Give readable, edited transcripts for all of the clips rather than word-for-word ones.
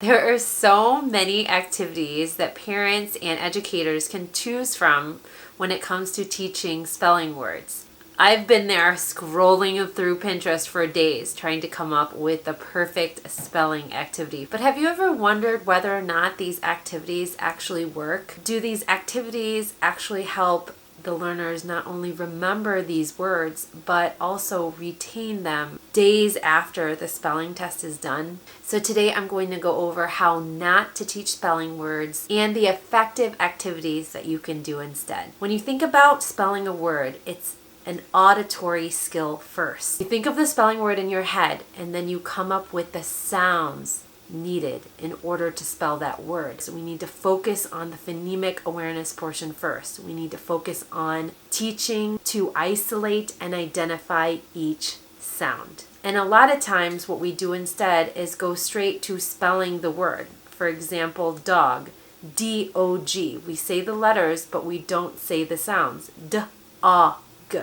There are so many activities that parents and educators can choose from when it comes to teaching spelling words. I've been there scrolling through Pinterest for days trying to come up with the perfect spelling activity. But have you ever wondered whether or not these activities actually work? Do these activities actually help the learners not only remember these words, but also retain them days after the spelling test is done? So today I'm going to go over how not to teach spelling words and the effective activities that you can do instead. When you think about spelling a word, it's an auditory skill first. You think of the spelling word in your head, and then you come up with the sounds needed in order to spell that word. So we need to focus on the phonemic awareness portion first. We need to focus on teaching to isolate and identify each sound. And a lot of times what we do instead is go straight to spelling the word. For example, dog, D-O-G. We say the letters, but we don't say the sounds. D-A-G.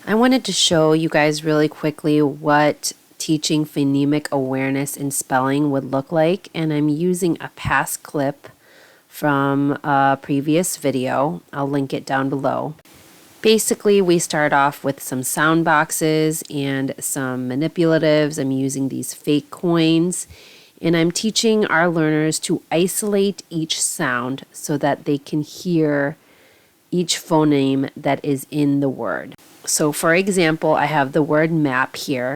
I wanted to show you guys really quickly what teaching phonemic awareness in spelling would look like, and I'm using a past clip from a previous video. I'll link it down below. Basically, we start off with some sound boxes and some manipulatives. I'm using these fake coins, and I'm teaching our learners to isolate each sound so that they can hear each phoneme that is in the word. So for example, I have the word map here.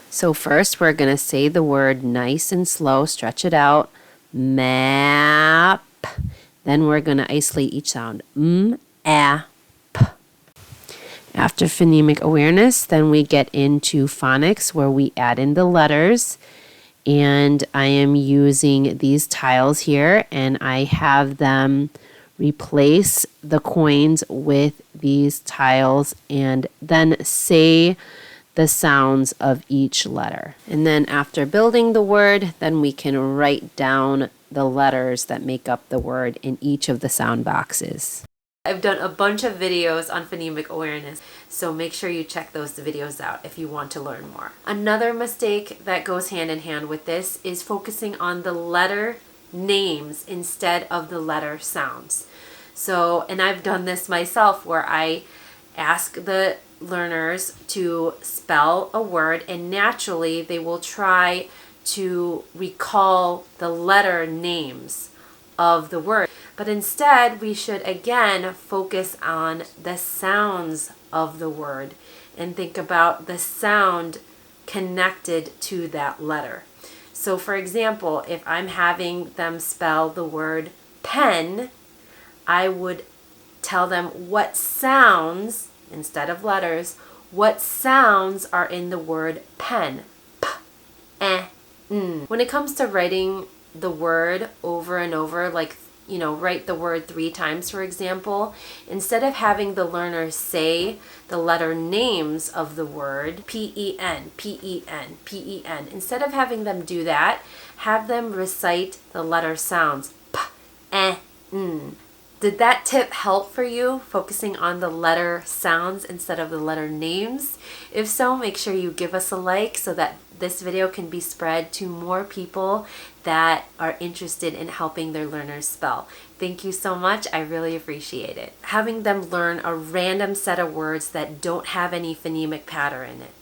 So first we're going to say the word nice and slow, stretch it out, map. Then we're going to isolate each sound, a, p. After phonemic awareness, then we get into phonics where we add in the letters. And I am using these tiles here, and I have them replace the coins with these tiles and then say the sounds of each letter. And then after building the word, then we can write down the letters that make up the word in each of the sound boxes. I've done a bunch of videos on phonemic awareness, so make sure you check those videos out if you want to learn more. Another mistake that goes hand in hand with this is focusing on the letter names instead of the letter sounds. So, and I've done this myself where I ask the learners to spell a word, and naturally they will try to recall the letter names of the word. But instead, we should again focus on the sounds of the word and think about the sound connected to that letter. So for example, if I'm having them spell the word pen, I would tell them what sounds, instead of letters, what sounds are in the word pen. P, n. When it comes to writing the word over and over, like, write the word 3 times, for example, instead of having the learner say the letter names of the word, P-E-N, P-E-N, P-E-N, instead of having them do that, have them recite the letter sounds, P, N. Did that tip help for you, focusing on the letter sounds instead of the letter names? If so, make sure you give us a like so that this video can be spread to more people that are interested in helping their learners spell. Thank you so much. I really appreciate it. Having them learn a random set of words that don't have any phonemic pattern in it.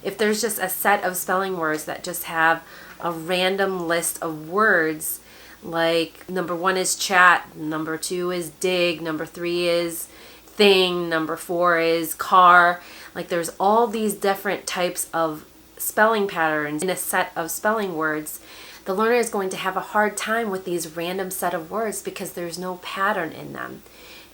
If there's just a set of spelling words that just have a random list of words, like number 1 is chat, number 2 is dig, number 3 is thing, number 4 is car. Like there's all these different types of spelling patterns in a set of spelling words. The learner is going to have a hard time with these random set of words because there's no pattern in them.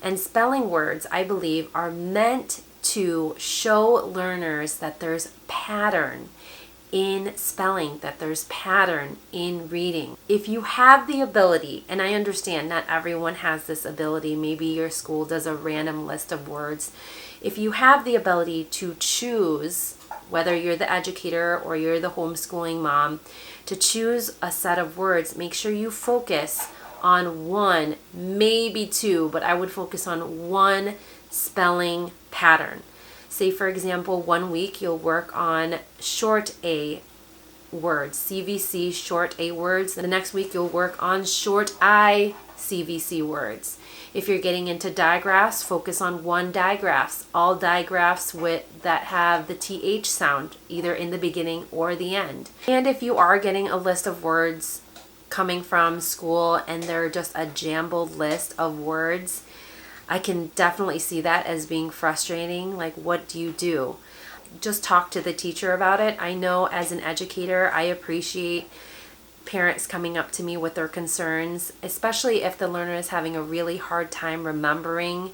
And spelling words, I believe, are meant to show learners that there's pattern in spelling, that there's pattern in reading. If you have the ability, and I understand not everyone has this ability, maybe your school does a random list of words. If you have the ability to choose, whether you're the educator or you're the homeschooling mom, to choose a set of words, make sure you focus on 1, maybe 2, but I would focus on 1 spelling pattern. Say, for example, 1 week you'll work on short A words, CVC, short A words. The next week you'll work on short I CVC words. If you're getting into digraphs, focus on one digraphs. All digraphs that have the TH sound, either in the beginning or the end. And if you are getting a list of words coming from school and they're just a jumbled list of words, I can definitely see that as being frustrating. Like, what do you do? Just talk to the teacher about it. I know as an educator, I appreciate parents coming up to me with their concerns, especially if the learner is having a really hard time remembering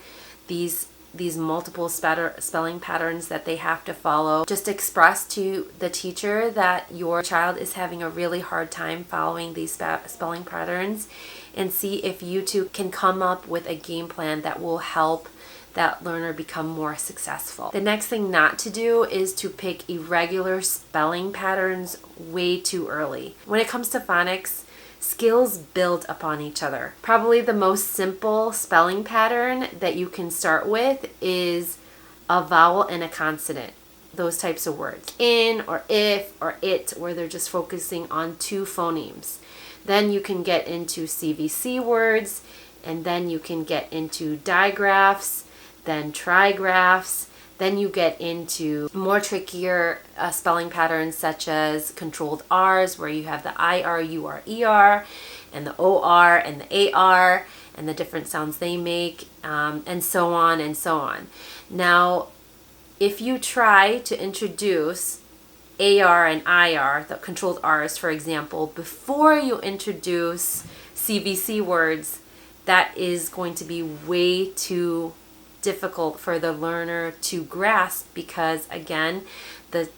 these multiple spelling patterns that they have to follow. Just express to the teacher that your child is having a really hard time following these spelling patterns, and see if you two can come up with a game plan that will help that learner become more successful. The next thing not to do is to pick irregular spelling patterns way too early. When it comes to phonics, skills build upon each other. Probably the most simple spelling pattern that you can start with is a vowel and a consonant. Those types of words. In or if or it, where they're just focusing on two phonemes. Then you can get into CVC words, and then you can get into digraphs, then trigraphs. Then you get into more trickier spelling patterns such as controlled R's, where you have the IR, UR, ER, and the OR and the AR, and the different sounds they make, and so on and so on. Now, if you try to introduce AR and IR, the controlled R's, for example, before you introduce CVC words, that is going to be way too difficult for the learner to grasp, because again, the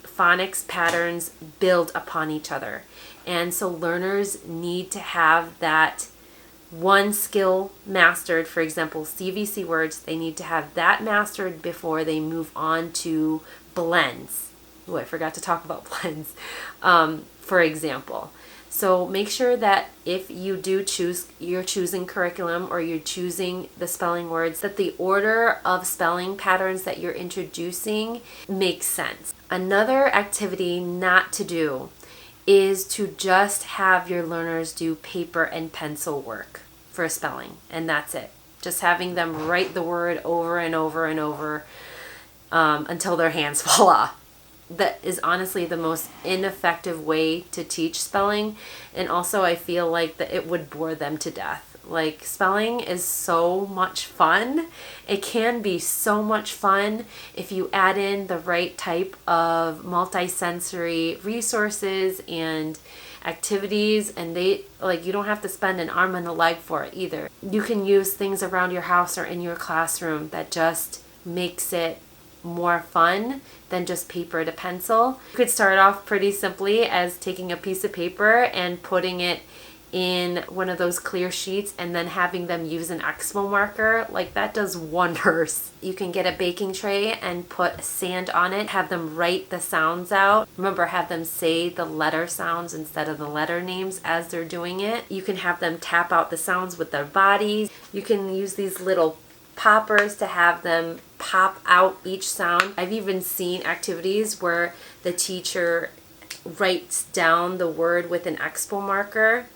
phonics patterns build upon each other. And so learners need to have that one skill mastered. For example, CVC words, they need to have that mastered before they move on to blends. Oh, I forgot to talk about blends, for example. So make sure that if you do you're choosing curriculum or you're choosing the spelling words, that the order of spelling patterns that you're introducing makes sense. Another activity not to do is to just have your learners do paper and pencil work for spelling, and that's it. Just having them write the word over and over and over until their hands fall off. That is honestly the most ineffective way to teach spelling, and also I feel like that it would bore them to death. Like, spelling is so much fun. It can be so much fun if you add in the right type of multisensory resources and activities, and you don't have to spend an arm and a leg for it either. You can use things around your house or in your classroom that just makes it more fun than just paper to pencil. You could start off pretty simply as taking a piece of paper and putting it in one of those clear sheets and then having them use an Expo marker. Like, that does wonders. You can get a baking tray and put sand on it, have them write the sounds out. Remember, have them say the letter sounds instead of the letter names as they're doing it. You can have them tap out the sounds with their bodies. You can use these little poppers to have them pop out each sound. I've even seen activities where the teacher writes down the word with an Expo marker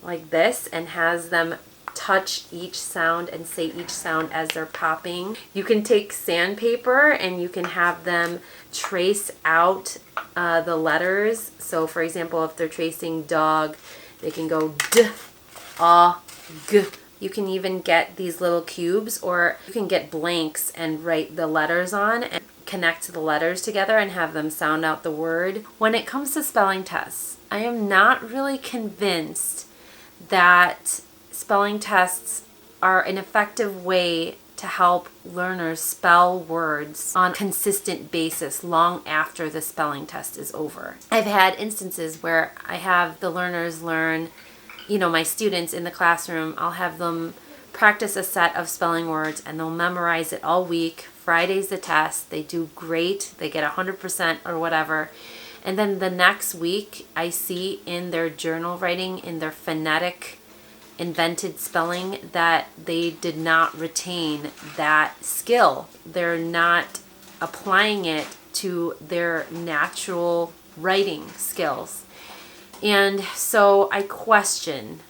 like this and has them touch each sound and say each sound as they're popping. You can take sandpaper and you can have them trace out the letters. So for example, if they're tracing dog, they can go D, A, G. You can even get these little cubes, or you can get blanks and write the letters on and connect the letters together and have them sound out the word. When it comes to spelling tests, I am not really convinced that spelling tests are an effective way to help learners spell words on a consistent basis long after the spelling test is over. I've had instances where I have the learners learn, my students in the classroom, I'll have them practice a set of spelling words and they'll memorize it all week. Friday's the test. They do great. They get 100% or whatever. And then the next week, I see in their journal writing, in their phonetic invented spelling, that they did not retain that skill. They're not applying it to their natural writing skills. And so I question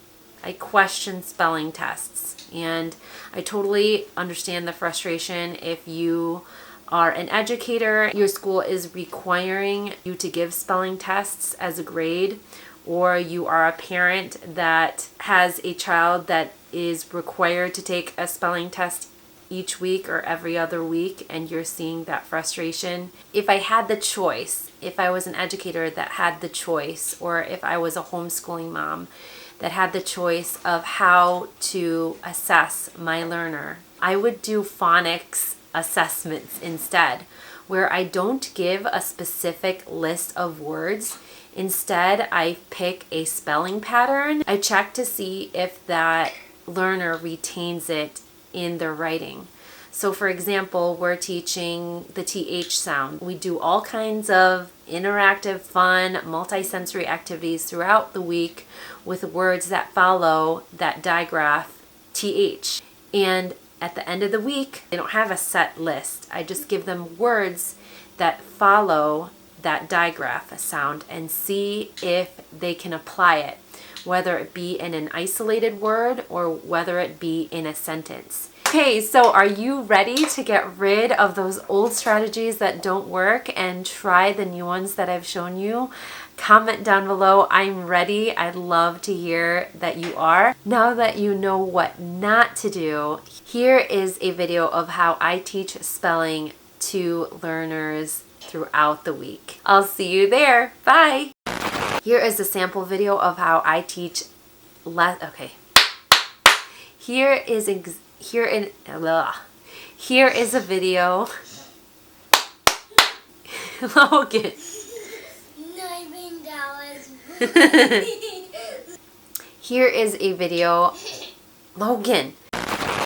spelling tests, and I totally understand the frustration if you are an educator, your school is requiring you to give spelling tests as a grade, or you are a parent that has a child that is required to take a spelling test each week or every other week, and you're seeing that frustration. If I had the choice, if I was an educator that had the choice, or if I was a homeschooling mom that had the choice of how to assess my learner, I would do phonics assessments instead, where I don't give a specific list of words. Instead, I pick a spelling pattern. I check to see if that learner retains it in their writing. So for example, we're teaching the TH sound. We do all kinds of interactive, fun, multisensory activities throughout the week with words that follow that digraph TH. And at the end of the week, they don't have a set list. I just give them words that follow that digraph sound and see if they can apply it, whether it be in an isolated word or whether it be in a sentence. Okay, so are you ready to get rid of those old strategies that don't work and try the new ones that I've shown you? Comment down below. I'm ready. I'd love to hear that you are. Now that you know what not to do, here is a video of how I teach spelling to learners throughout the week. I'll see you there. Bye. Here is a sample video of how I teach Here is a video. Logan. $9. Here is a video. Logan.